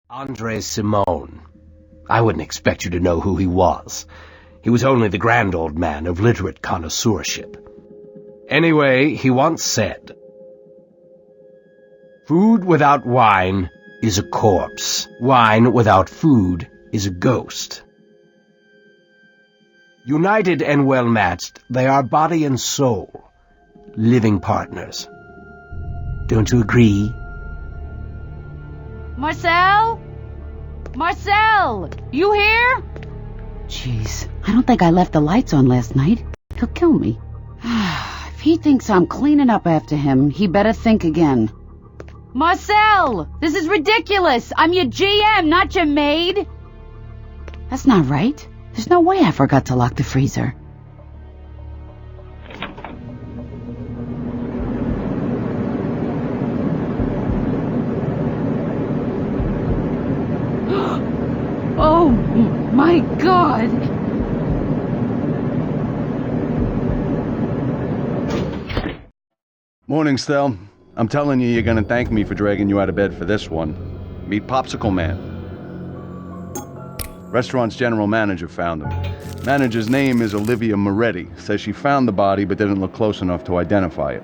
Andre Simone. I wouldn't expect you to know who he was. He was only the grand old man of literate connoisseurship. Anyway, he once said, "Food without wine is a corpse. Wine without food is a ghost." United and well-matched, they are body and soul, living partners. Don't you agree? Marcel? Marcel! You here? Jeez, I don't think I left the lights on last night. He'll kill me. If he thinks I'm cleaning up after him, he better think again. Marcel! This is ridiculous! I'm your GM, not your maid! That's not right. There's no way I forgot to lock the freezer. Oh, my God! Morning, Stell. I'm telling you, you're gonna thank me for dragging you out of bed for this one. Meet Popsicle Man. Restaurant's general manager found him. Manager's name is Olivia Moretti. Says she found the body but didn't look close enough to identify it.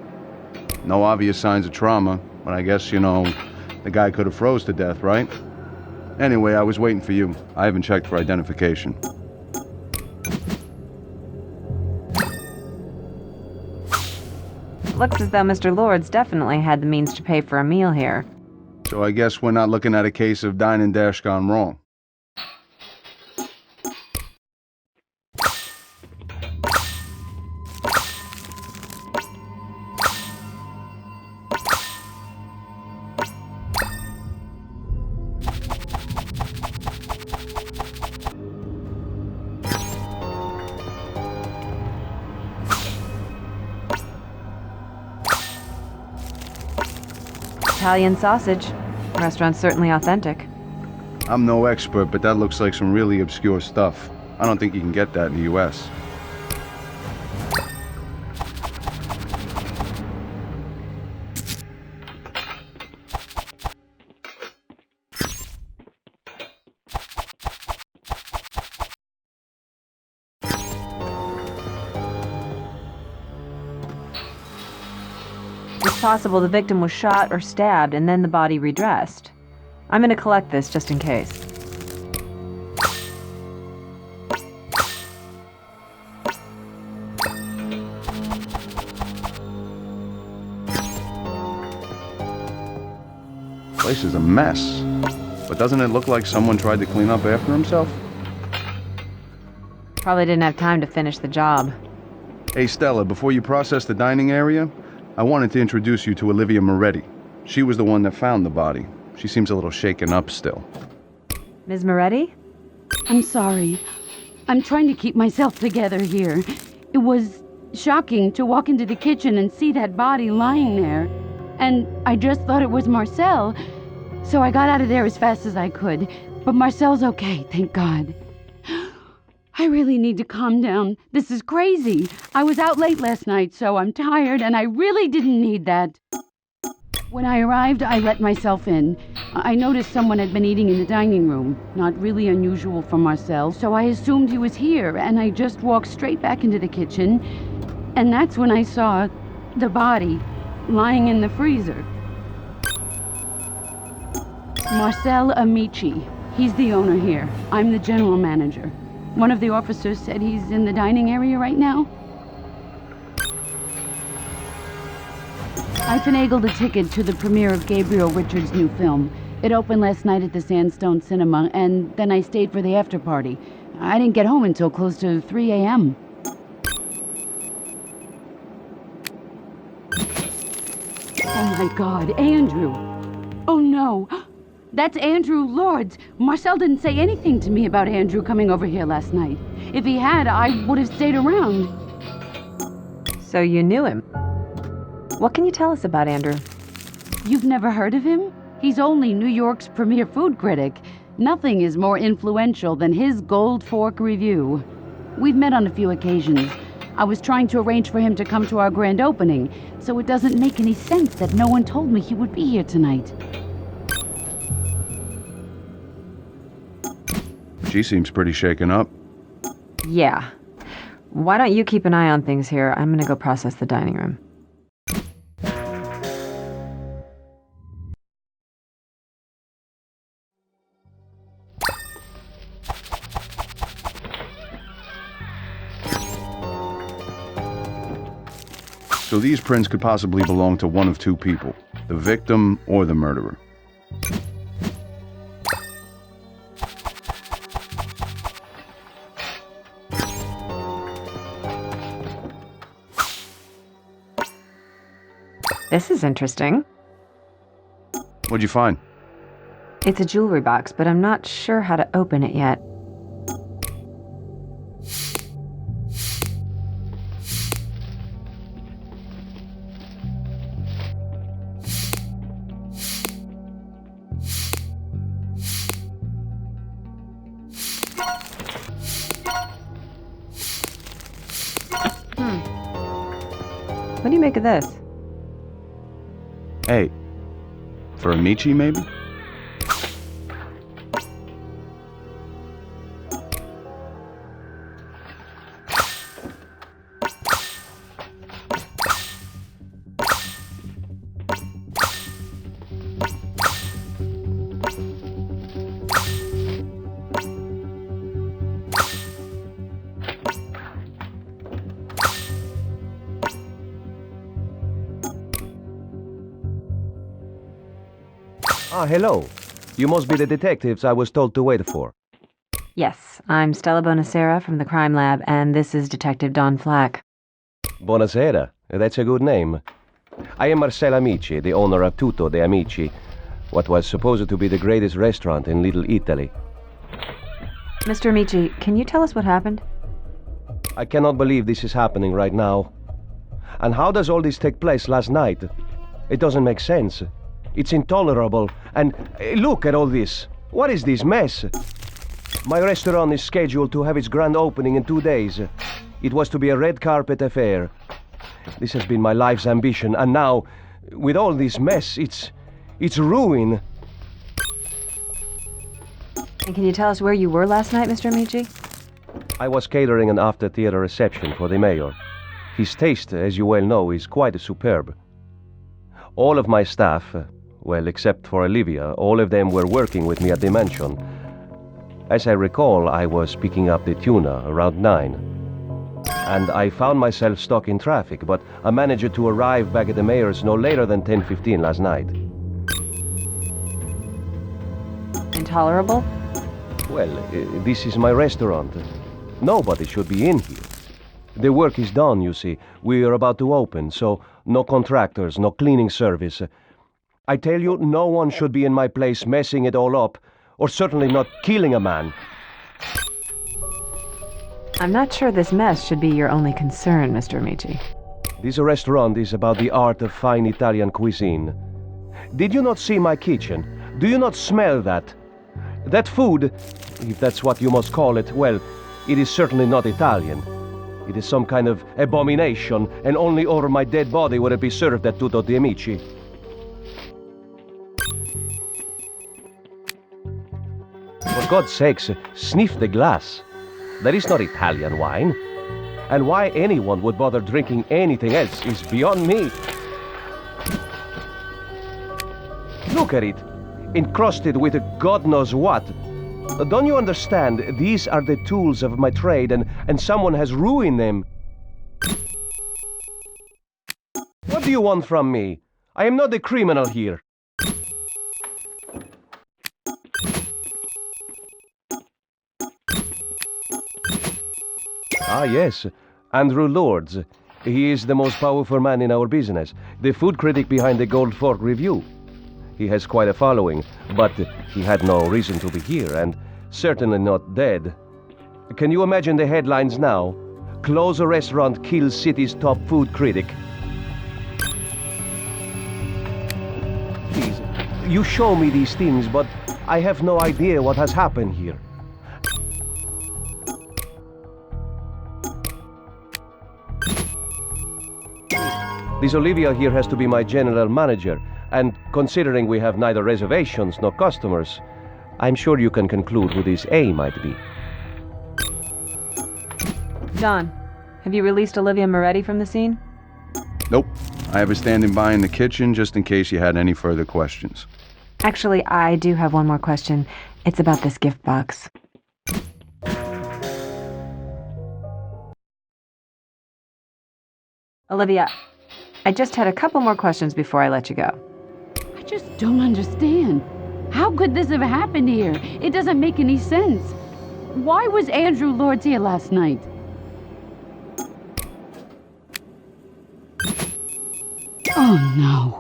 No obvious signs of trauma, but I guess, the guy could have froze to death, right? Anyway, I was waiting for you. I haven't checked for identification. Looks as though Mr. Lords definitely had the means to pay for a meal here. So I guess we're not looking at a case of dine and dash gone wrong. Italian sausage. Restaurant's certainly authentic. I'm no expert, but that looks like some really obscure stuff. I don't think you can get that in the U.S. It's possible the victim was shot or stabbed and then the body redressed. I'm going to collect this just in case. Place is a mess. But doesn't it look like someone tried to clean up after himself? Probably didn't have time to finish the job. Hey, Stella, before you process the dining area, I wanted to introduce you to Olivia Moretti. She was the one that found the body. She seems a little shaken up still. Ms. Moretti? I'm sorry. I'm trying to keep myself together here. It was shocking to walk into the kitchen and see that body lying there. And I just thought it was Marcel. So I got out of there as fast as I could. But Marcel's okay, thank God. I really need to calm down. This is crazy. I was out late last night, so I'm tired, and I really didn't need that. When I arrived, I let myself in. I noticed someone had been eating in the dining room. Not really unusual for Marcel, so I assumed he was here, and I just walked straight back into the kitchen. And that's when I saw the body lying in the freezer. Marcel Amici. He's the owner here. I'm the general manager. One of the officers said he's in the dining area right now. I finagled a ticket to the premiere of Gabriel Richards' new film. It opened last night at the Sandstone Cinema, and then I stayed for the after party. I didn't get home until close to 3 a.m. Oh my God, Andrew! Oh no! That's Andrew Lords. Marcel didn't say anything to me about Andrew coming over here last night. If he had, I would have stayed around. So you knew him. What can you tell us about Andrew? You've never heard of him? He's only New York's premier food critic. Nothing is more influential than his Gold Fork review. We've met on a few occasions. I was trying to arrange for him to come to our grand opening, so it doesn't make any sense that no one told me he would be here tonight. She seems pretty shaken up. Yeah. Why don't you keep an eye on things here? I'm gonna go process the dining room. So these prints could possibly belong to one of two people, the victim or the murderer. This is interesting. What'd you find? It's a jewelry box, but I'm not sure how to open it yet. What do you make of this? Hey, for a Michi, maybe? Ah, hello. You must be the detectives I was told to wait for. Yes, I'm Stella Bonacera from the crime lab, and this is Detective Don Flack. Buonasera. That's a good name. I am Marcel Amici, the owner of Tutto de Amici, what was supposed to be the greatest restaurant in Little Italy. Mr. Amici, can you tell us what happened? I cannot believe this is happening right now. And how does all this take place last night? It doesn't make sense. It's intolerable. And look at all this. What is this mess? My restaurant is scheduled to have its grand opening in 2 days. It was to be a red carpet affair. This has been my life's ambition, and now, with all this mess, it's ruin. And can you tell us where you were last night, Mr. Amici? I was catering an after-theater reception for the mayor. His taste, as you well know, is quite superb. All of my staff, well, except for Olivia, all of them were working with me at the mansion. As I recall, I was picking up the tuna around 9. And I found myself stuck in traffic, but I managed to arrive back at the mayor's no later than 10:15 last night. Intolerable? Well, this is my restaurant. Nobody should be in here. The work is done, you see. We are about to open, so no contractors, no cleaning service. I tell you, no one should be in my place messing it all up, or certainly not killing a man. I'm not sure this mess should be your only concern, Mr. Amici. This restaurant is about the art of fine Italian cuisine. Did you not see my kitchen? Do you not smell that? That food, if that's what you must call it, well, it is certainly not Italian. It is some kind of abomination, and only over my dead body would it be served at Tutto de Amici. For God's sakes, sniff the glass. That is not Italian wine. And why anyone would bother drinking anything else is beyond me. Look at it, encrusted with God knows what. Don't you understand? These are the tools of my trade, and someone has ruined them. What do you want from me? I am not a criminal here. Ah, yes, Andrew Lords. He is the most powerful man in our business, the food critic behind the Gold Fork Review. He has quite a following, but he had no reason to be here, and certainly not dead. Can you imagine the headlines now? Close a restaurant, kills city's top food critic. Please, you show me these things, but I have no idea what has happened here. This Olivia here has to be my general manager, and considering we have neither reservations nor customers, I'm sure you can conclude who this A might be. John, have you released Olivia Moretti from the scene? Nope. I have her standing by in the kitchen just in case you had any further questions. Actually, I do have one more question. It's about this gift box. Olivia, I just had a couple more questions before I let you go. I just don't understand. How could this have happened here? It doesn't make any sense. Why was Andrew Lords here last night? Oh, no.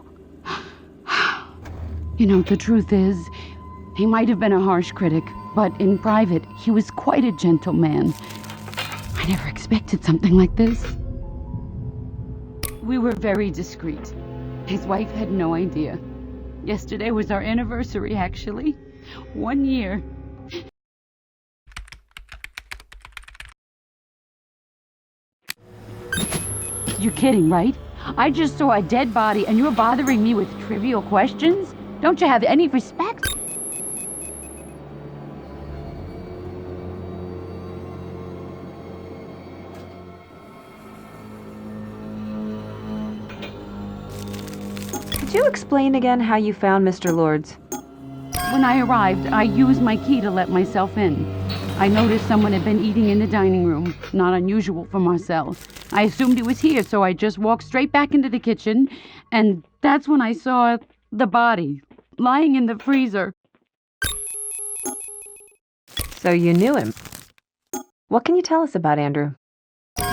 You know, the truth is, he might have been a harsh critic, but in private, he was quite a gentleman. I never expected something like this. We were very discreet. His wife had no idea. Yesterday was our anniversary, actually. 1 year. You're kidding, right? I just saw a dead body and you're bothering me with trivial questions? Don't you have any respect? Could you explain again how you found Mr. Lords? When I arrived, I used my key to let myself in. I noticed someone had been eating in the dining room, not unusual for Marcel. I assumed he was here, so I just walked straight back into the kitchen, and that's when I saw the body, lying in the freezer. So you knew him. What can you tell us about Andrew?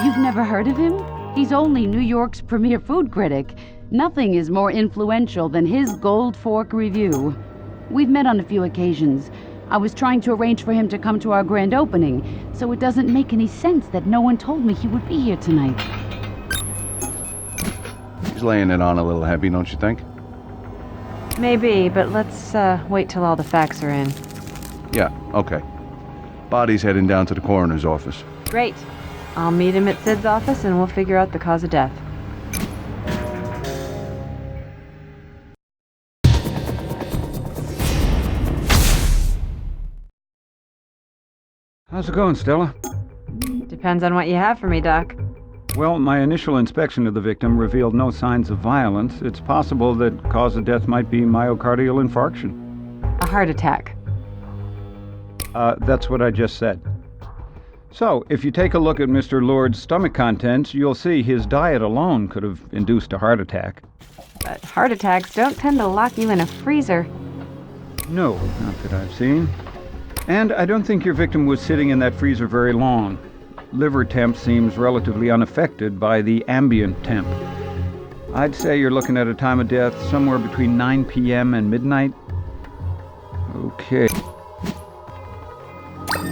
You've never heard of him? He's only New York's premier food critic. Nothing is more influential than his Gold Fork review. We've met on a few occasions. I was trying to arrange for him to come to our grand opening, so it doesn't make any sense that no one told me he would be here tonight. He's laying it on a little heavy, don't you think? Maybe, but let's wait till all the facts are in. Yeah, okay. Body's heading down to the coroner's office. Great. I'll meet him at Sid's office and we'll figure out the cause of death. How's it going, Stella? Depends on what you have for me, Doc. Well, my initial inspection of the victim revealed no signs of violence. It's possible that cause of death might be myocardial infarction. A heart attack. That's what I just said. So, if you take a look at Mr. Lord's stomach contents, you'll see his diet alone could have induced a heart attack. But heart attacks don't tend to lock you in a freezer. No, not that I've seen. And I don't think your victim was sitting in that freezer very long. Liver temp seems relatively unaffected by the ambient temp. I'd say you're looking at a time of death somewhere between 9 p.m. and midnight. Okay.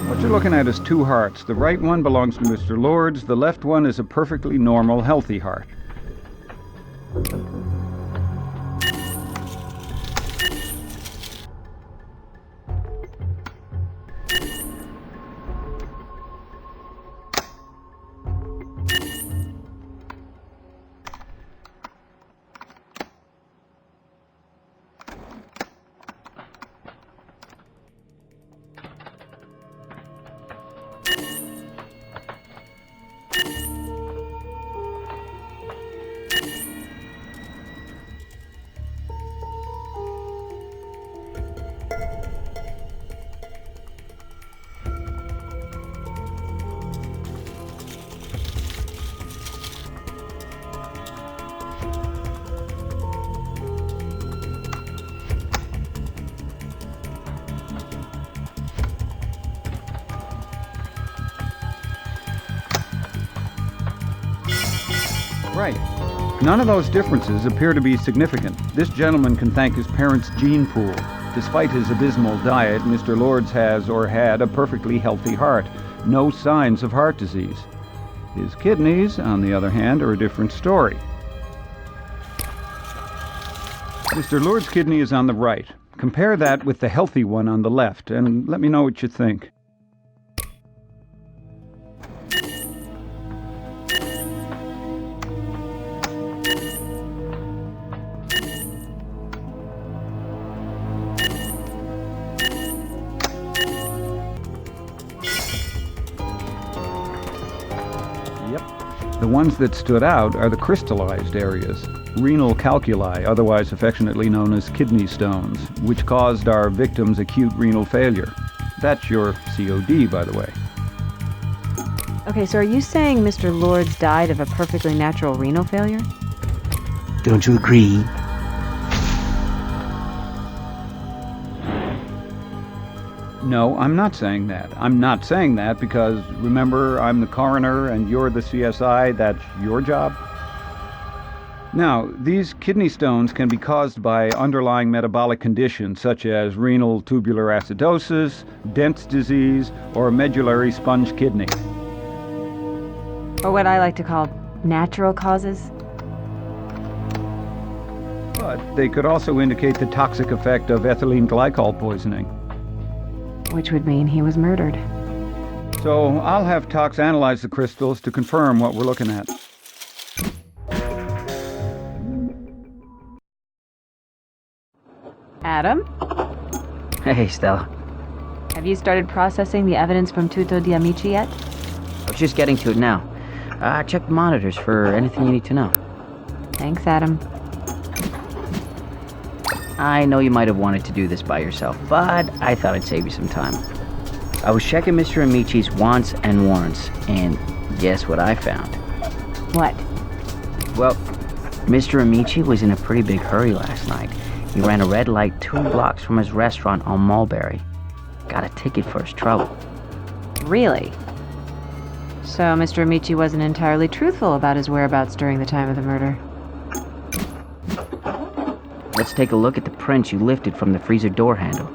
What you're looking at is two hearts. The right one belongs to Mr. Lords. The left one is a perfectly normal, healthy heart. Right. None of those differences appear to be significant. This gentleman can thank his parents' gene pool. Despite his abysmal diet, Mr. Lords has or had a perfectly healthy heart. No signs of heart disease. His kidneys, on the other hand, are a different story. Mr. Lords' kidney is on the right. Compare that with the healthy one on the left, and let me know what you think. The ones that stood out are the crystallized areas, renal calculi, otherwise affectionately known as kidney stones, which caused our victim's acute renal failure. That's your COD, by the way. Okay, so are you saying Mr. Lords died of a perfectly natural renal failure? Don't you agree? No, I'm not saying that. I'm not saying that because, remember, I'm the coroner and you're the CSI. That's your job. Now, these kidney stones can be caused by underlying metabolic conditions such as renal tubular acidosis, Dent's disease, or medullary sponge kidney. Or what I like to call natural causes? But they could also indicate the toxic effect of ethylene glycol poisoning. Which would mean he was murdered. So I'll have Tox analyze the crystals to confirm what we're looking at. Adam, Hey, Stella. have you started processing the evidence from Tutto di Amici yet? I was just getting to it now. Check the monitors for anything you need to know. Thanks, Adam. I know you might have wanted to do this by yourself, but I thought I'd save you some time. I was checking Mr. Amici's wants and warrants, and guess what I found? What? Well, Mr. Amici was in a pretty big hurry last night. He ran a red light 2 blocks from his restaurant on Mulberry. Got a ticket for his trouble. Really? So Mr. Amici wasn't entirely truthful about his whereabouts during the time of the murder. Let's take a look at the prints you lifted from the freezer door handle.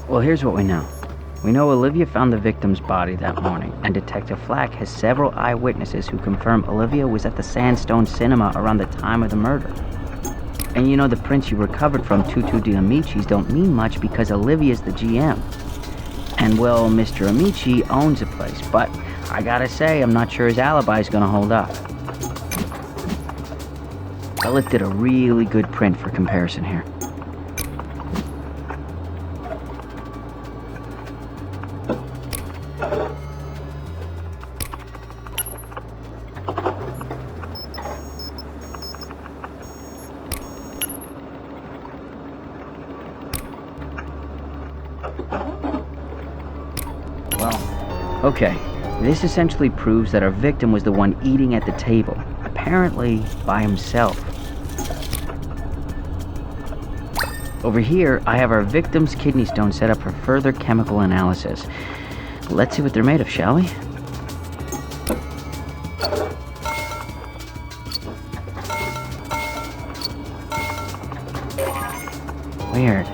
Well, here's what we know. We know Olivia found the victim's body that morning, and Detective Flack has several eyewitnesses who confirm Olivia was at the Sandstone Cinema around the time of the murder. And you know the prints you recovered from Tutto di Amici's don't mean much because Olivia's the GM. And well, Mr. Amici owns the place, but I gotta say, I'm not sure his alibi's gonna hold up. I lifted a really good print for comparison here. Okay, this essentially proves that our victim was the one eating at the table, apparently by himself. Over here, I have our victim's kidney stone set up for further chemical analysis. Let's see what they're made of, shall we? Weird.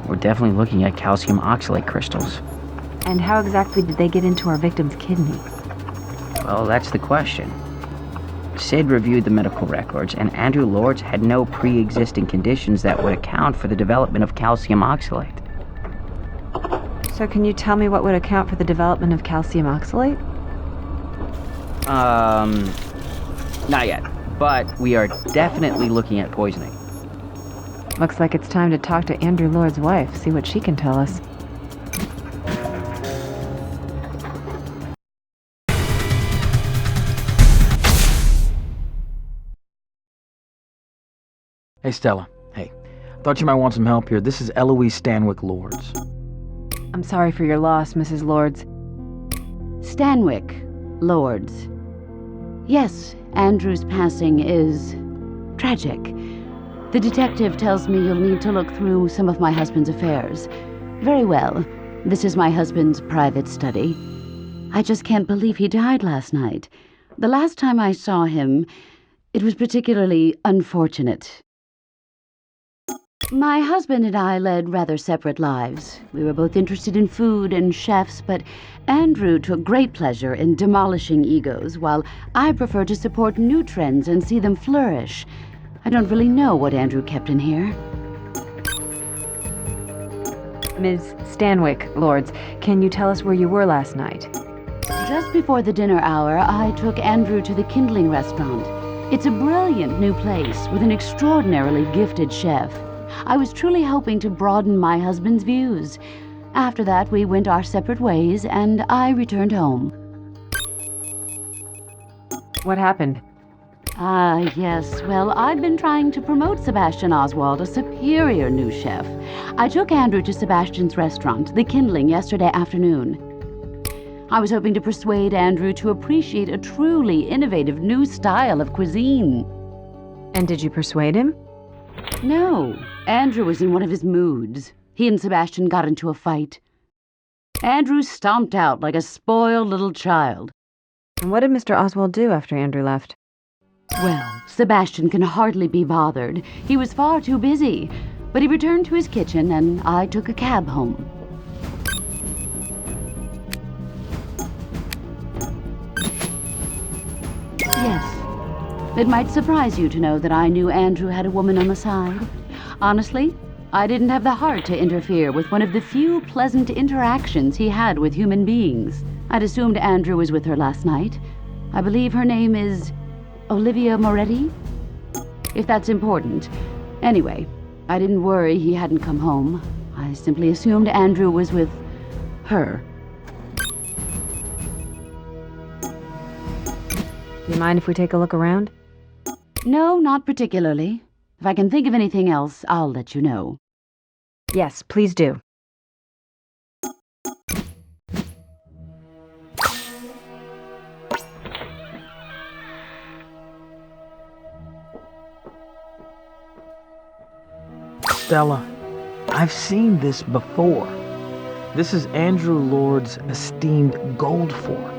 We're definitely looking at calcium oxalate crystals. And how exactly did they get into our victim's kidney? Well, that's the question. Sid reviewed the medical records, and Andrew Lords had no pre-existing conditions that would account for the development of calcium oxalate. So can you tell me what would account for the development of calcium oxalate? Not yet, but we are definitely looking at poisoning. Looks like it's time to talk to Andrew Lord's wife, see what she can tell us. Hey, Stella. Hey. Thought you might want some help here. This is Eloise Stanwyck Lords. I'm sorry for your loss, Mrs. Lords. Stanwyck, Lords. Yes, Andrew's passing is tragic. The detective tells me you'll need to look through some of my husband's affairs. Very well. This is my husband's private study. I just can't believe he died last night. The last time I saw him, it was particularly unfortunate. My husband and I led rather separate lives. We were both interested in food and chefs, but Andrew took great pleasure in demolishing egos, while I prefer to support new trends and see them flourish. I don't really know what Andrew kept in here. Ms. Stanwyck, Lords, can you tell us where you were last night? Just before the dinner hour, I took Andrew to the Kindling restaurant. It's a brilliant new place with an extraordinarily gifted chef. I was truly hoping to broaden my husband's views. After that, we went our separate ways, and I returned home. What happened? Yes. Well, I've been trying to promote Sebastian Oswald, a superior new chef. I took Andrew to Sebastian's restaurant, the Kindling, yesterday afternoon. I was hoping to persuade Andrew to appreciate a truly innovative new style of cuisine. And did you persuade him? No. Andrew was in one of his moods. He and Sebastian got into a fight. Andrew stomped out like a spoiled little child. And what did Mr. Oswald do after Andrew left? Well, Sebastian can hardly be bothered. He was far too busy. But he returned to his kitchen, and I took a cab home. Yes. It might surprise you to know that I knew Andrew had a woman on the side. Honestly, I didn't have the heart to interfere with one of the few pleasant interactions he had with human beings. I'd assumed Andrew was with her last night. I believe her name is Olivia Moretti? If that's important. Anyway, I didn't worry he hadn't come home. I simply assumed Andrew was with her. Do you mind if we take a look around? No, not particularly. If I can think of anything else, I'll let you know. Yes, please do. Stella, I've seen this before. This is Andrew Lord's esteemed gold fork.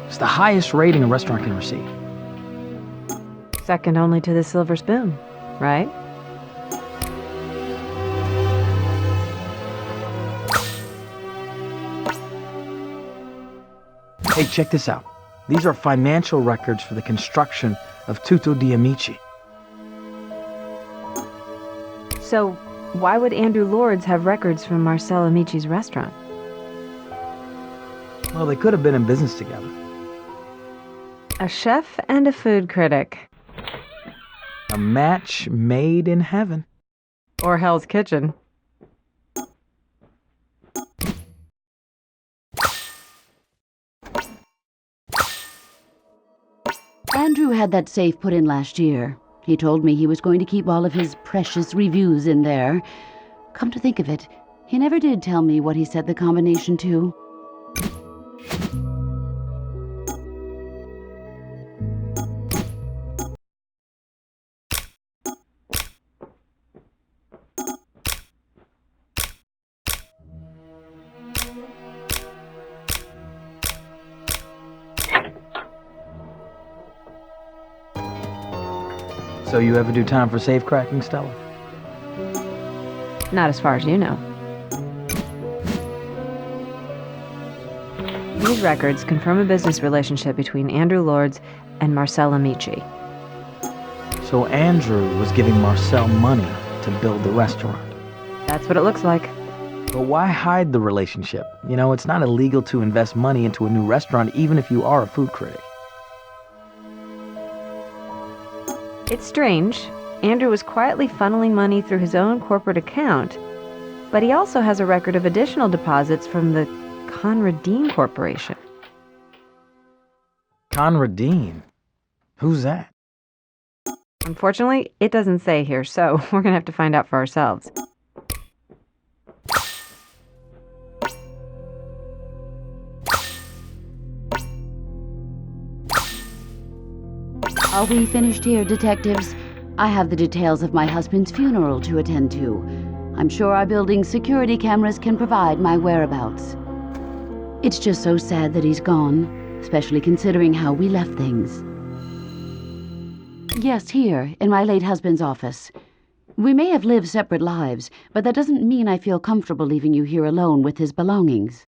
It's the highest rating a restaurant can receive. Second only to the silver spoon, right? Hey, check this out. These are financial records for the construction of Tutto di Amici. So, why would Andrew Lords have records from Marcel Amici's restaurant? Well, they could have been in business together. A chef and a food critic. A match made in heaven. Or Hell's Kitchen. Andrew had that safe put in last year. He told me he was going to keep all of his precious reviews in there. Come to think of it, he never did tell me what he set the combination to. So you ever do time for safe cracking, Stella? Not as far as you know. These records confirm a business relationship between Andrew Lords and Marcel Amici. So Andrew was giving Marcel money to build the restaurant. That's what it looks like. But why hide the relationship? You know, it's not illegal to invest money into a new restaurant, even if you are a food critic. It's strange. Andrew was quietly funneling money through his own corporate account, but he also has a record of additional deposits from the Conradine Corporation. Conradine? Who's that? Unfortunately, it doesn't say here, so we're gonna have to find out for ourselves. Are we finished here, detectives? I have the details of my husband's funeral to attend to. I'm sure our building's security cameras can provide my whereabouts. It's just so sad that he's gone, especially considering how we left things. Yes, here, in my late husband's office. We may have lived separate lives, but that doesn't mean I feel comfortable leaving you here alone with his belongings.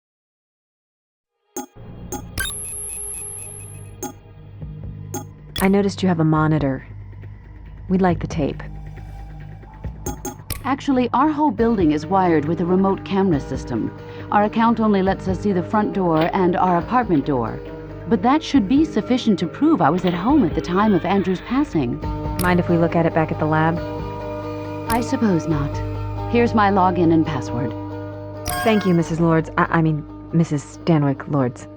I noticed you have a monitor. We'd like the tape. Actually, our whole building is wired with a remote camera system. Our account only lets us see the front door and our apartment door. But that should be sufficient to prove I was at home at the time of Andrew's passing. Mind if we look at it back at the lab? I suppose not. Here's my login and password. Thank you, Mrs. Lords. I mean, Mrs. Stanwyck Lords.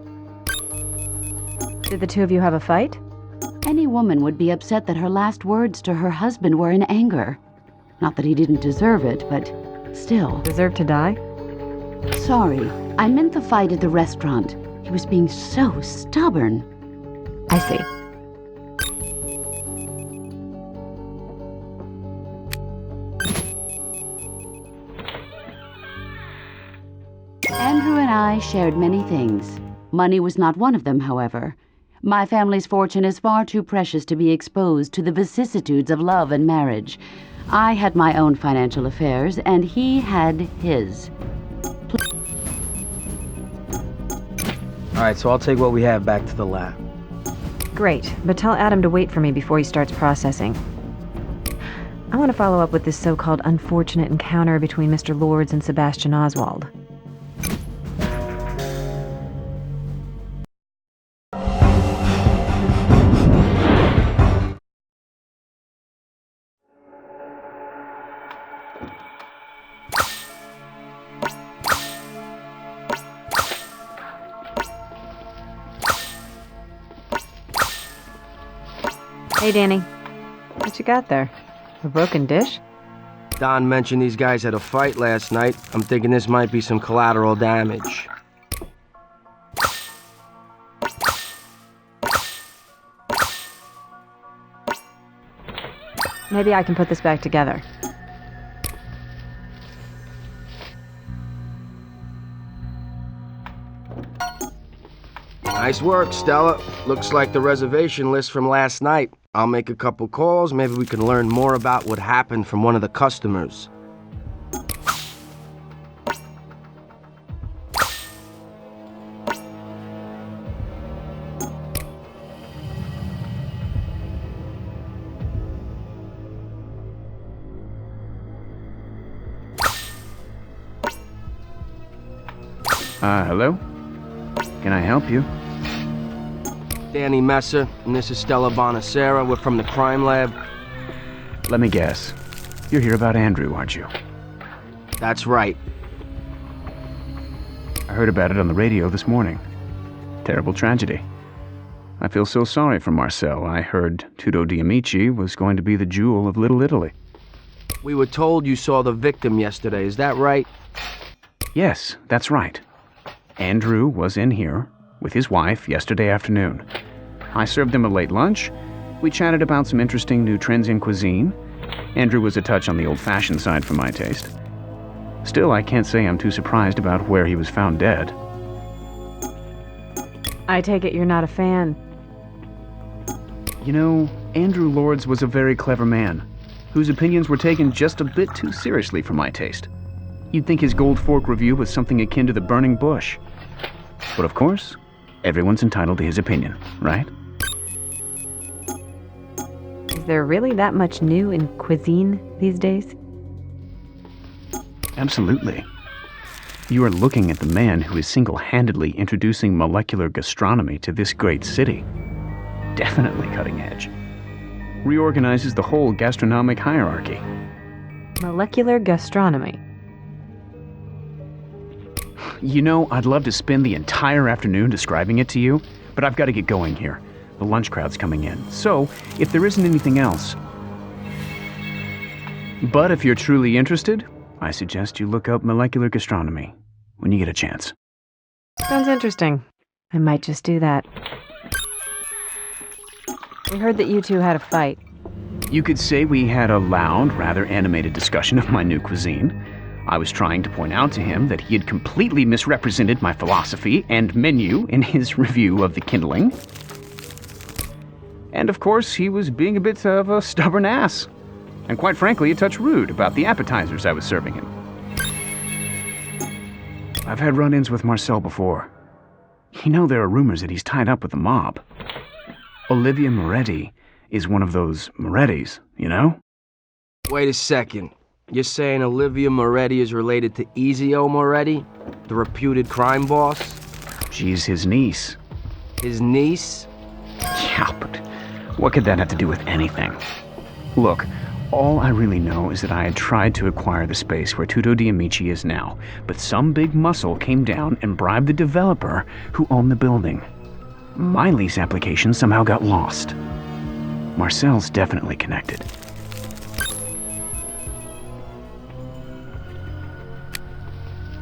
Did the two of you have a fight? Any woman would be upset that her last words to her husband were in anger. Not that he didn't deserve it, but still. Deserve to die? Sorry, I meant the fight at the restaurant. He was being so stubborn. I see. Andrew and I shared many things. Money was not one of them, however. My family's fortune is far too precious to be exposed to the vicissitudes of love and marriage. I had my own financial affairs, and he had his. Alright, so I'll take what we have back to the lab. Great, but tell Adam to wait for me before he starts processing. I want to follow up with this so-called unfortunate encounter between Mr. Lords and Sebastian Oswald. Hey, Danny. What you got there? A broken dish? Don mentioned these guys had a fight last night. I'm thinking this might be some collateral damage. Maybe I can put this back together. Nice work, Stella. Looks like the reservation list from last night. I'll make a couple calls. Maybe we can learn more about what happened from one of the customers. Hello? Can I help you? Danny Messer, and this is Stella Bonacera. We're from the crime lab. Let me guess. You're here about Andrew, aren't you? That's right. I heard about it on the radio this morning. Terrible tragedy. I feel so sorry for Marcel. I heard Tudo Diamici was going to be the jewel of Little Italy. We were told you saw the victim yesterday, is that right? Yes, that's right. Andrew was in here with his wife yesterday afternoon. I served them a late lunch. We chatted about some interesting new trends in cuisine. Andrew was a touch on the old-fashioned side for my taste. Still, I can't say I'm too surprised about where he was found dead. I take it you're not a fan. You know, Andrew Lords was a very clever man, whose opinions were taken just a bit too seriously for my taste. You'd think his Gold Fork review was something akin to the burning bush. But of course, everyone's entitled to his opinion, right? Is there really that much new in cuisine these days? Absolutely. You are looking at the man who is single-handedly introducing molecular gastronomy to this great city. Definitely cutting edge. Reorganizes the whole gastronomic hierarchy. Molecular gastronomy. You know, I'd love to spend the entire afternoon describing it to you, but I've got to get going here. The lunch crowd's coming in. So, if there isn't anything else... But if you're truly interested, I suggest you look up molecular gastronomy when you get a chance. Sounds interesting. I might just do that. We heard that you two had a fight. You could say we had a loud, rather animated discussion of my new cuisine. I was trying to point out to him that he had completely misrepresented my philosophy and menu in his review of the kindling. And of course, he was being a bit of a stubborn ass. And quite frankly, a touch rude about the appetizers I was serving him. I've had run-ins with Marcel before. You know, there are rumors that he's tied up with the mob. Olivia Moretti is one of those Morettis, you know? Wait a second. You're saying Olivia Moretti is related to Ezio Moretti, the reputed crime boss? She's his niece. His niece? Yeah, but what could that have to do with anything? Look, all I really know is that I had tried to acquire the space where Tutto de Amici is now, but some big muscle came down and bribed the developer who owned the building. My lease application somehow got lost. Marcel's definitely connected.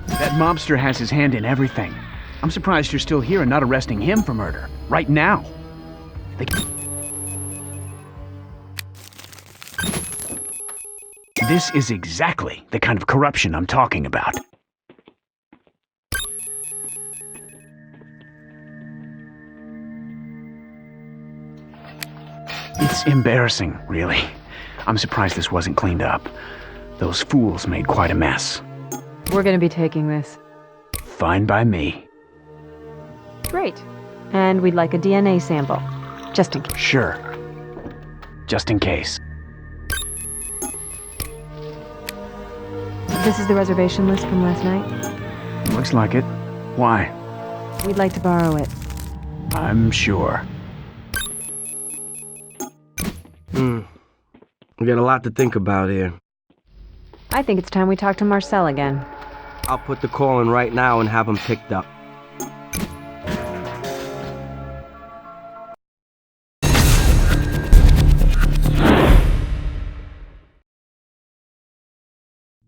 That mobster has his hand in everything. I'm surprised you're still here and not arresting him for murder. Right now. This is exactly the kind of corruption I'm talking about. It's embarrassing, really. I'm surprised this wasn't cleaned up. Those fools made quite a mess. We're gonna be taking this. Fine by me. Great. And we'd like a DNA sample. Just in case. Sure. Just in case. This is the reservation list from last night. Looks like it. Why? We'd like to borrow it. I'm sure. We got a lot to think about here. I think it's time we talk to Marcel again. I'll put the call in right now and have him picked up.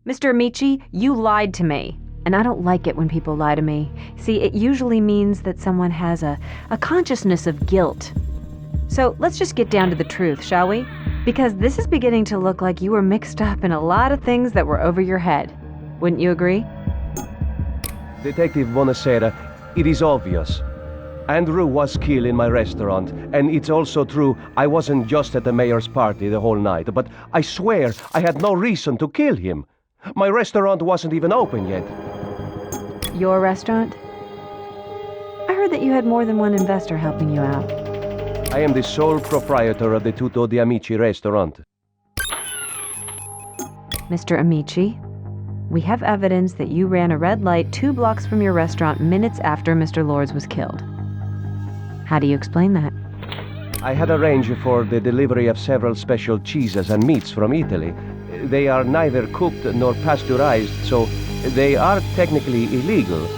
Mr. Amici, you lied to me. And I don't like it when people lie to me. See, it usually means that someone has a consciousness of guilt. So let's just get down to the truth, shall we? Because this is beginning to look like you were mixed up in a lot of things that were over your head. Wouldn't you agree? Detective Bonacera, it is obvious. Andrew was killed in my restaurant, and it's also true I wasn't just at the mayor's party the whole night, but I swear I had no reason to kill him. My restaurant wasn't even open yet. Your restaurant? I heard that you had more than one investor helping you out. I am the sole proprietor of the Tutto de Amici restaurant. Mr. Amici, we have evidence that you ran a red light 2 blocks from your restaurant minutes after Mr. Lords was killed. How do you explain that? I had arranged for the delivery of several special cheeses and meats from Italy. They are neither cooked nor pasteurized, so they are technically illegal.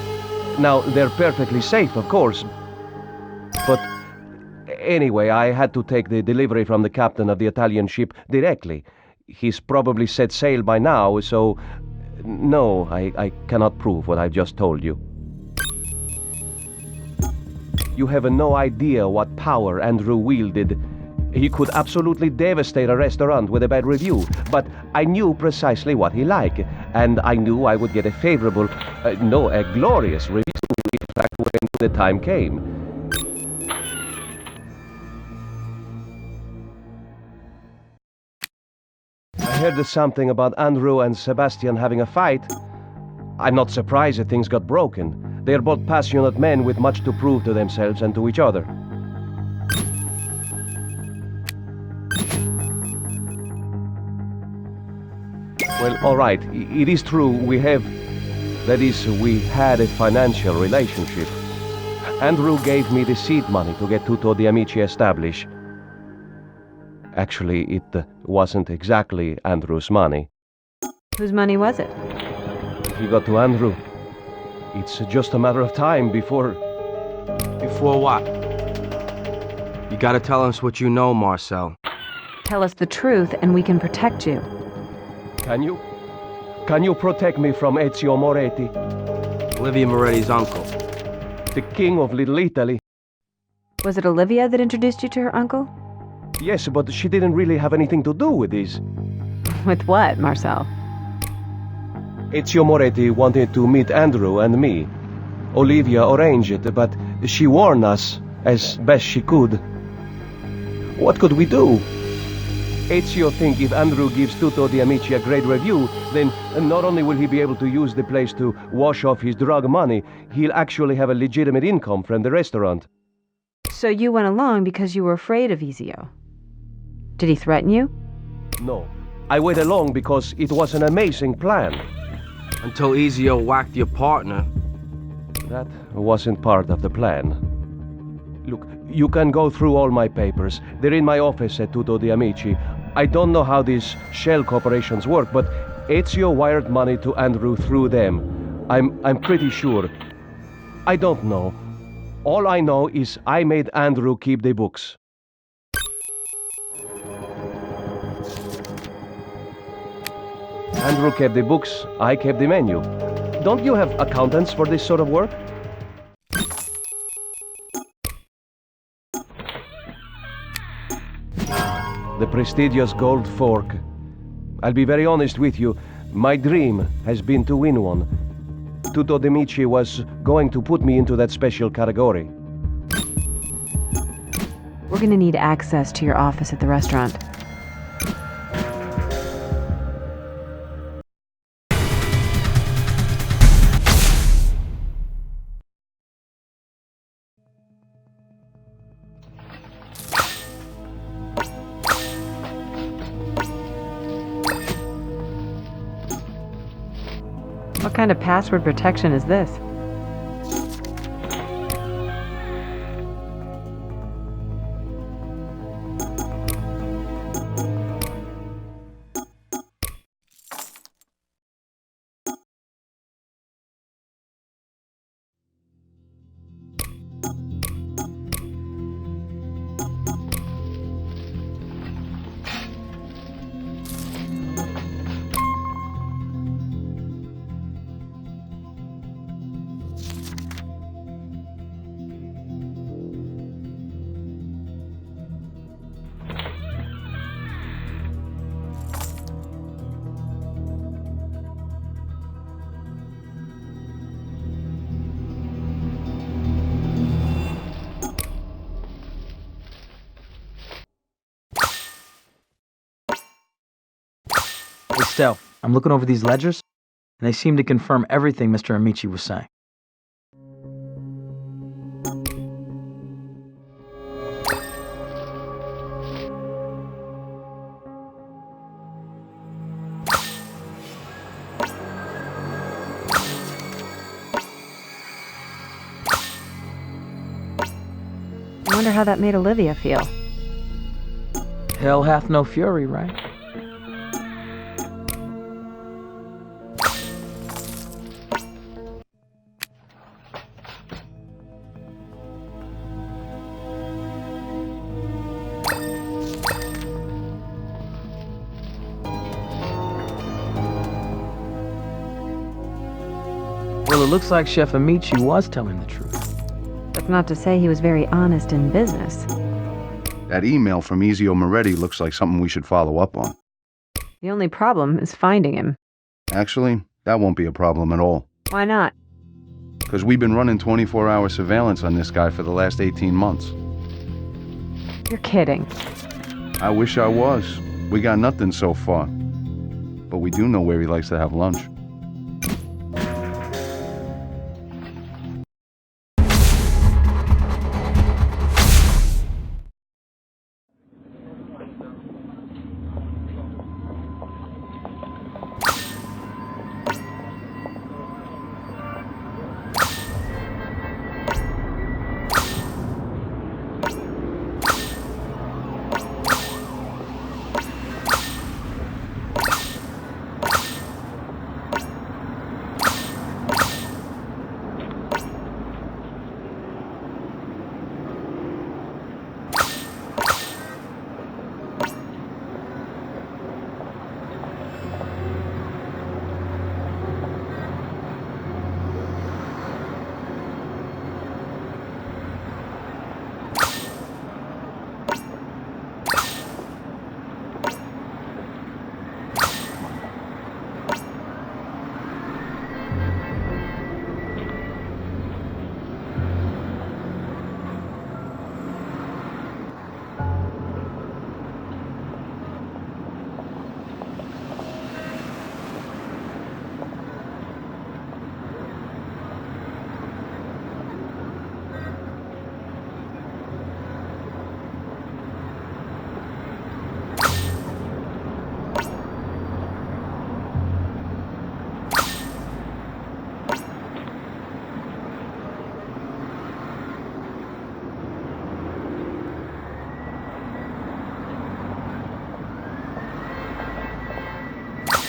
Now, they're perfectly safe, of course. But anyway, I had to take the delivery from the captain of the Italian ship directly. He's probably set sail by now, so no, I cannot prove what I've just told you. You have no idea what power Andrew wielded. He could absolutely devastate a restaurant with a bad review, but I knew precisely what he liked, and I knew I would get a favorable, a glorious review, in fact, when the time came. I heard something about Andrew and Sebastian having a fight. I'm not surprised that things got broken. They're both passionate men with much to prove to themselves and to each other. Well, all right, it is true we had a financial relationship. Andrew gave me the seed money to get Tutto de Amici established. Actually, it wasn't exactly Andrew's money. Whose money was it? If you got to Andrew, it's just a matter of time before... Before what? You gotta tell us what you know, Marcel. Tell us the truth and we can protect you. Can you? Can you protect me from Ezio Moretti? Olivia Moretti's uncle. The king of Little Italy. Was it Olivia that introduced you to her uncle? Yes, but she didn't really have anything to do with this. With what, Marcel? Ezio Moretti wanted to meet Andrew and me. Olivia arranged it, but she warned us as best she could. What could we do? Ezio think if Andrew gives Tutto di Amici a great review, then not only will he be able to use the place to wash off his drug money, he'll actually have a legitimate income from the restaurant. So you went along because you were afraid of Ezio. Did he threaten you? No, I went along because it was an amazing plan. Until Ezio whacked your partner. That wasn't part of the plan. Look, you can go through all my papers. They're in my office at Tutto di Amici. I don't know how these shell corporations work, but Ezio wired money to Andrew through them. I'm pretty sure. I don't know. All I know is I made Andrew keep the books. Andrew kept the books, I kept the menu. Don't you have accountants for this sort of work? The prestigious gold fork. I'll be very honest with you, my dream has been to win one. Tutto di Amici was going to put me into that special category. We're gonna need access to your office at the restaurant. What kind of password protection is this? Hey, Stella, I'm looking over these ledgers, and they seem to confirm everything Mr. Amici was saying. I wonder how that made Olivia feel. Hell hath no fury, right? Well, it looks like Chef Amici was telling the truth. That's not to say he was very honest in business. That email from Ezio Moretti looks like something we should follow up on. The only problem is finding him. Actually, that won't be a problem at all. Why not? Because we've been running 24-hour surveillance on this guy for the last 18 months. You're kidding. I wish I was. We got nothing so far. But we do know where he likes to have lunch.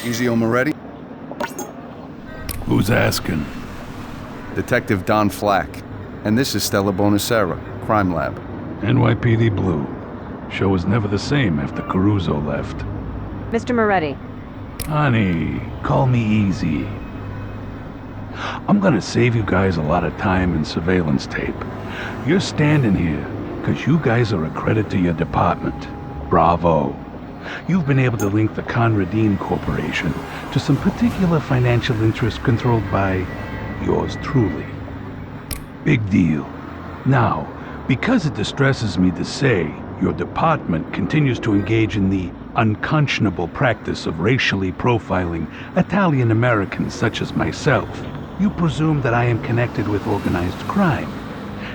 Ezio Moretti? Who's asking? Detective Don Flack. And this is Stella Bonacera, Crime Lab. NYPD Blue. Show was never the same after Caruso left. Mr. Moretti. Honey, call me easy. I'm gonna save you guys a lot of time and surveillance tape. You're standing here because you guys are a credit to your department. Bravo. You've been able to link the Conradine Corporation to some particular financial interests controlled by yours truly. Big deal. Now, because it distresses me to say, your department continues to engage in the unconscionable practice of racially profiling Italian Americans such as myself, you presume that I am connected with organized crime.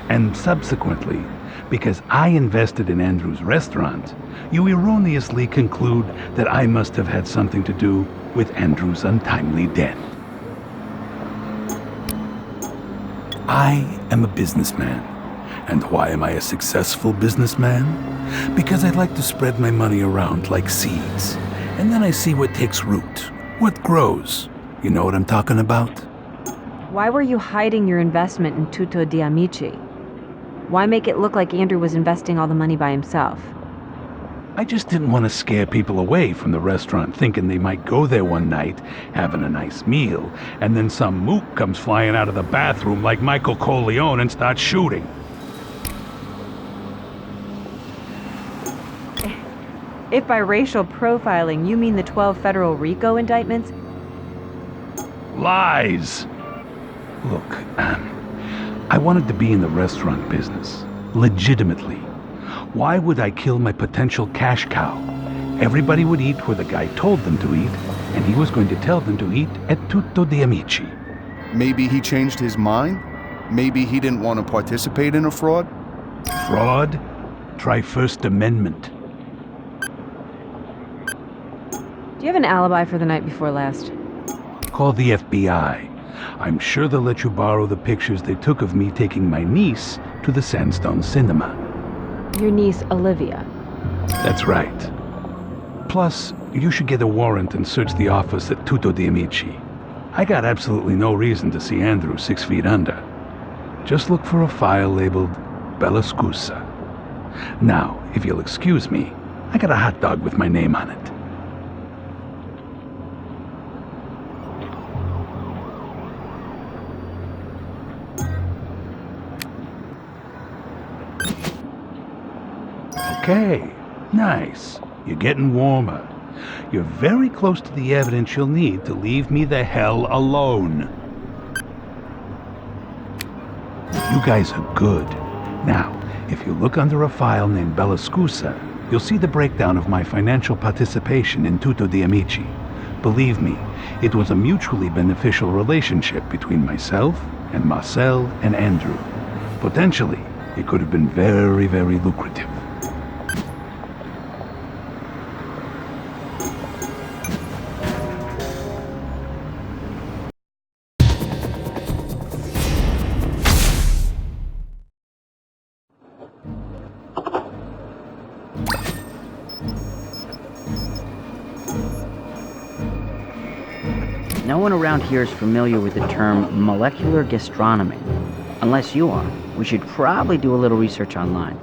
And subsequently, because I invested in Andrew's restaurant, you erroneously conclude that I must have had something to do with Andrew's untimely death. I am a businessman. And why am I a successful businessman? Because I like to spread my money around like seeds. And then I see what takes root, what grows. You know what I'm talking about? Why were you hiding your investment in Tutto di Amici? Why make it look like Andrew was investing all the money by himself? I just didn't want to scare people away from the restaurant thinking they might go there one night, having a nice meal, and then some mook comes flying out of the bathroom like Michael Corleone and starts shooting. If by racial profiling you mean the 12 federal RICO indictments? Lies! Look, I wanted to be in the restaurant business, legitimately. Why would I kill my potential cash cow? Everybody would eat where the guy told them to eat, and he was going to tell them to eat at Tutto di Amici. Maybe he changed his mind? Maybe he didn't want to participate in a fraud? Fraud? Try First Amendment. Do you have an alibi for the night before last? Call the FBI. I'm sure they'll let you borrow the pictures they took of me taking my niece to the Sandstone Cinema. Your niece, Olivia. That's right. Plus, you should get a warrant and search the office at Tutto di Amici. I got absolutely no reason to see Andrew 6 feet under. Just look for a file labeled Bella Scusa. Now, if you'll excuse me, I got a hot dog with my name on it. Okay, nice. You're getting warmer. You're very close to the evidence you'll need to leave me the hell alone. You guys are good. Now, if you look under a file named Bella Scusa, you'll see the breakdown of my financial participation in Tutto di Amici. Believe me, it was a mutually beneficial relationship between myself and Marcel and Andrew. Potentially, it could have been very, very lucrative. No one around here is familiar with the term molecular gastronomy. Unless you are, we should probably do a little research online.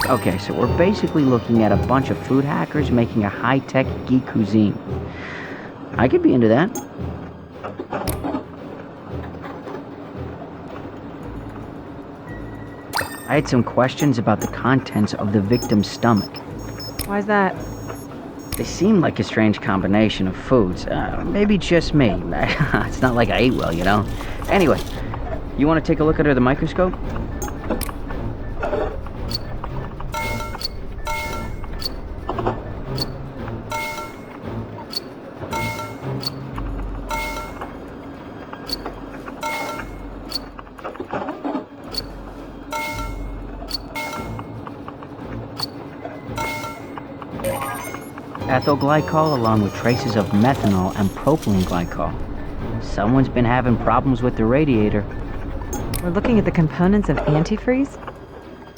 Okay, so we're basically looking at a bunch of food hackers making a high-tech geek cuisine. I could be into that. I had some questions about the contents of the victim's stomach. Why's that? They seem like a strange combination of foods. Maybe just me. It's not like I ate well, you know? Anyway, you want to take a look under the microscope? Ethylglycol along with traces of methanol and propylene glycol. Someone's been having problems with the radiator. We're looking at the components of antifreeze?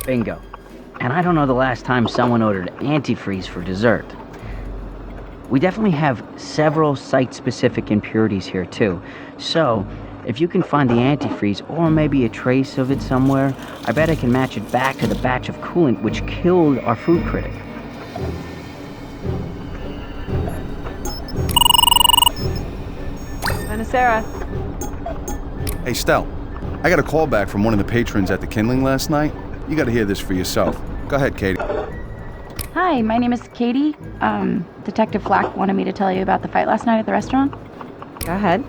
Bingo. And I don't know the last time someone ordered antifreeze for dessert. We definitely have several site-specific impurities here too. So, if you can find the antifreeze or maybe a trace of it somewhere, I bet I can match it back to the batch of coolant which killed our food critic. Sarah. Hey, Stella. I got a call back from one of the patrons at the kindling last night. You gotta hear this for yourself. Go ahead, Katie. Hi, my name is Katie. Detective Flack wanted me to tell you about the fight last night at the restaurant. Go ahead.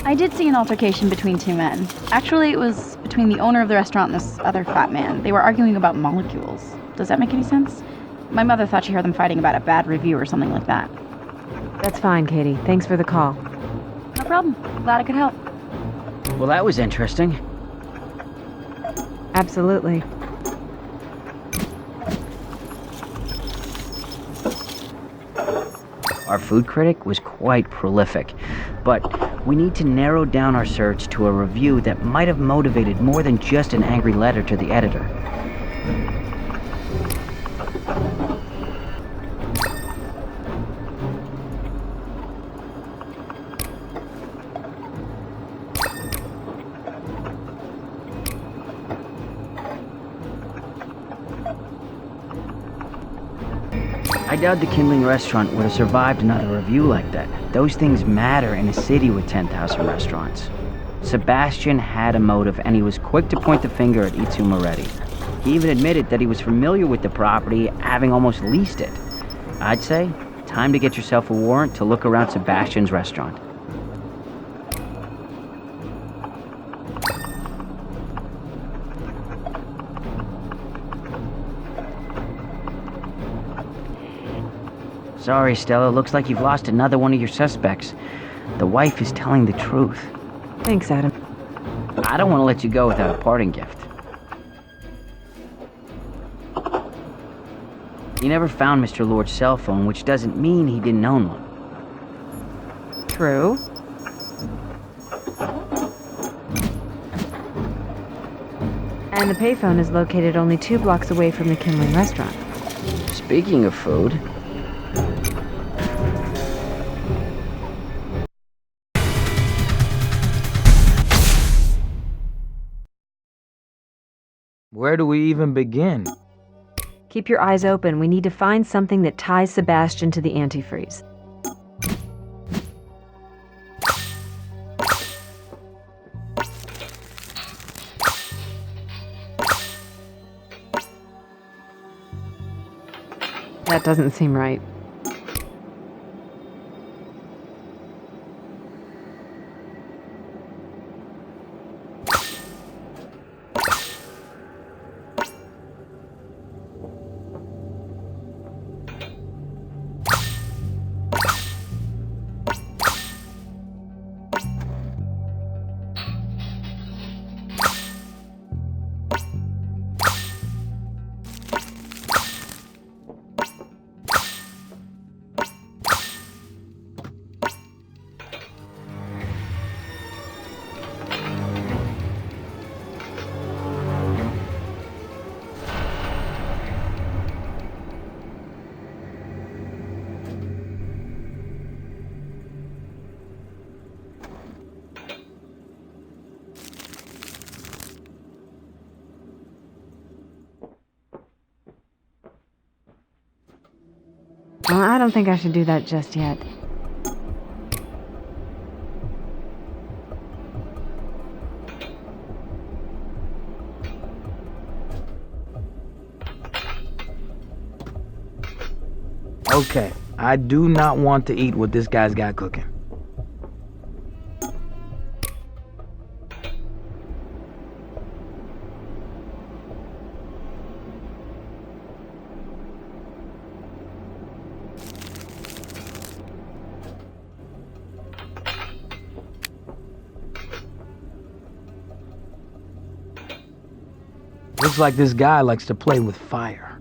I did see an altercation between two men. Actually, it was between the owner of the restaurant and this other fat man. They were arguing about molecules. Does that make any sense? My mother thought she heard them fighting about a bad review or something like that. That's fine, Katie. Thanks for the call. No problem. Glad I could help. Well, that was interesting. Absolutely. Our food critic was quite prolific, but we need to narrow down our search to a review that might have motivated more than just an angry letter to the editor. I doubt the Kindling restaurant would have survived another review like that. Those things matter in a city with 10,000 restaurants. Sebastian had a motive, and he was quick to point the finger at Itsu Moretti. He even admitted that he was familiar with the property, having almost leased it. I'd say, time to get yourself a warrant to look around Sebastian's restaurant. Sorry, Stella. Looks like you've lost another one of your suspects. The wife is telling the truth. Thanks, Adam. I don't want to let you go without a parting gift. You never found Mr. Lord's cell phone, which doesn't mean he didn't own one. True. And the payphone is located only 2 blocks away from the Kindling restaurant. Speaking of food... Where do we even begin? Keep your eyes open. We need to find something that ties Sebastian to the antifreeze. That doesn't seem right. Well, I don't think I should do that just yet. Okay, I do not want to eat what this guy's got cooking. Looks like this guy likes to play with fire.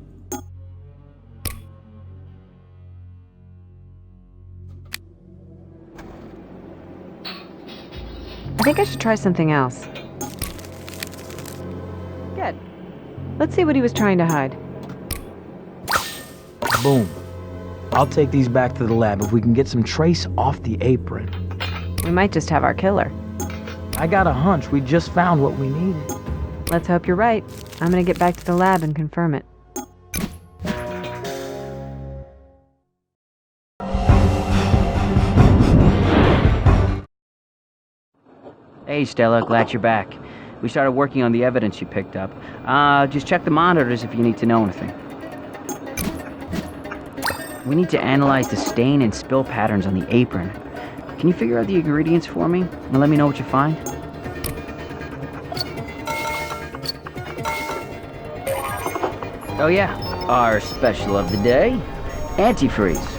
I think I should try something else. Good. Let's see what he was trying to hide. Boom. I'll take these back to the lab if we can get some trace off the apron. We might just have our killer. I got a hunch we just found what we needed. Let's hope you're right. I'm gonna get back to the lab and confirm it. Hey, Stella, glad you're back. We started working on the evidence you picked up. Just check the monitors if you need to know anything. We need to analyze the stain and spill patterns on the apron. Can you figure out the ingredients for me and let me know what you find? Oh yeah, our special of the day, antifreeze.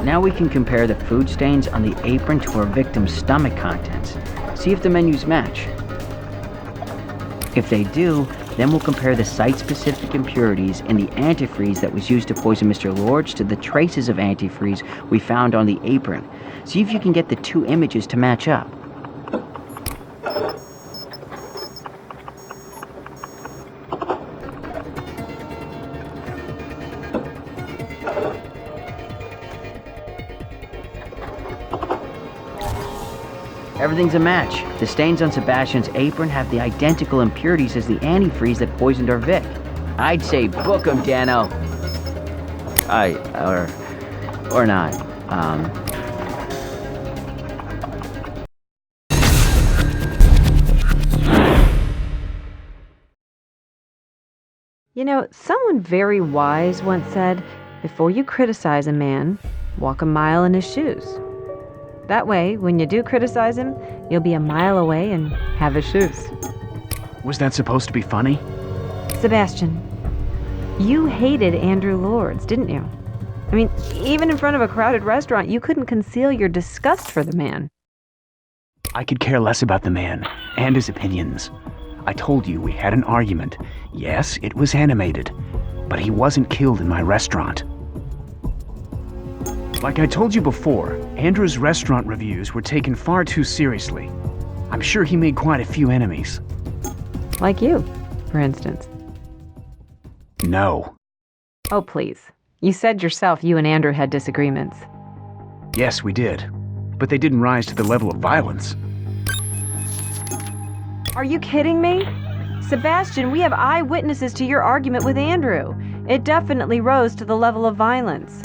Now we can compare the food stains on the apron to our victim's stomach contents. See if the menus match. If they do, then we'll compare the site-specific impurities in the antifreeze that was used to poison Mr. Lords to the traces of antifreeze we found on the apron. See if you can get the two images to match up. Everything's a match. The stains on Sebastian's apron have the identical impurities as the antifreeze that poisoned our Vic. I'd say book 'em, Dano. Or not. You know, someone very wise once said, before you criticize a man, walk a mile in his shoes. That way, when you do criticize him, you'll be a mile away and have his shoes. Was that supposed to be funny? Sebastian, you hated Andrew Lords, didn't you? I mean, even in front of a crowded restaurant, you couldn't conceal your disgust for the man. I could care less about the man and his opinions. I told you we had an argument. Yes, it was animated, but he wasn't killed in my restaurant. Like I told you before, Andrew's restaurant reviews were taken far too seriously. I'm sure he made quite a few enemies. Like you, for instance. No. Oh, please. You said yourself you and Andrew had disagreements. Yes, we did. But they didn't rise to the level of violence. Are you kidding me? Sebastian, we have eyewitnesses to your argument with Andrew. It definitely rose to the level of violence.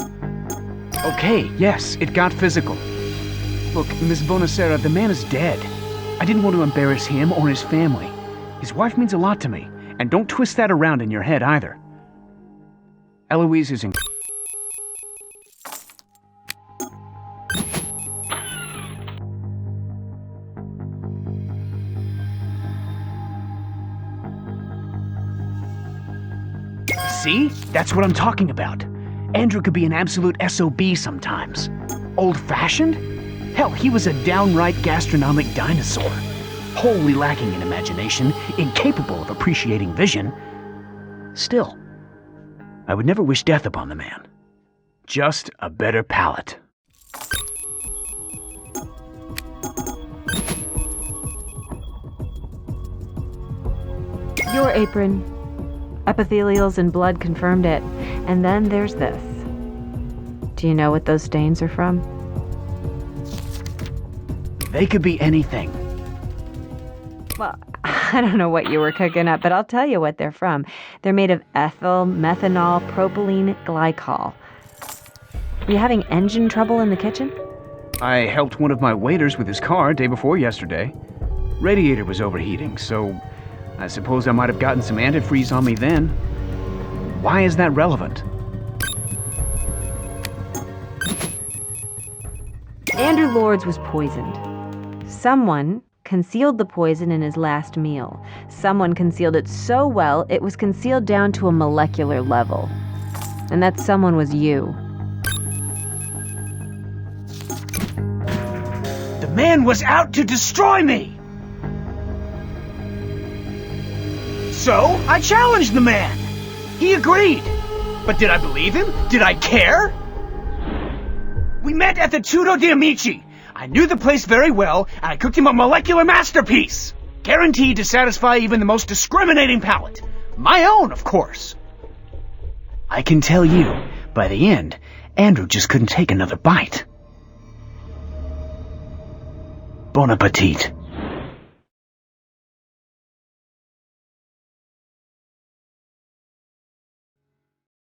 Okay, yes, it got physical. Look, Miss Bonacera, the man is dead. I didn't want to embarrass him or his family. His wife means a lot to me, and don't twist that around in your head either. Eloise is in... See? That's what I'm talking about. Andrew could be an absolute SOB sometimes. Old-fashioned? Hell, he was a downright gastronomic dinosaur. Wholly lacking in imagination, incapable of appreciating vision. Still, I would never wish death upon the man. Just a better palate. Your apron. Epithelials and blood confirmed it. And then there's this. Do you know what those stains are from? They could be anything. Well, I don't know what you were cooking up, but I'll tell you what they're from. They're made of ethyl methanol propylene glycol. Are you having engine trouble in the kitchen? I helped one of my waiters with his car day before yesterday. Radiator was overheating, so I suppose I might have gotten some antifreeze on me then. Why is that relevant? Andrew Lords was poisoned. Someone concealed the poison in his last meal. Someone concealed it so well, it was concealed down to a molecular level. And that someone was you. The man was out to destroy me! So, I challenged the man! He agreed! But did I believe him? Did I care? We met at the Tudo di Amici. I knew the place very well, and I cooked him a molecular masterpiece. Guaranteed to satisfy even the most discriminating palate. My own, of course. I can tell you, by the end, Andrew just couldn't take another bite. Bon appetit.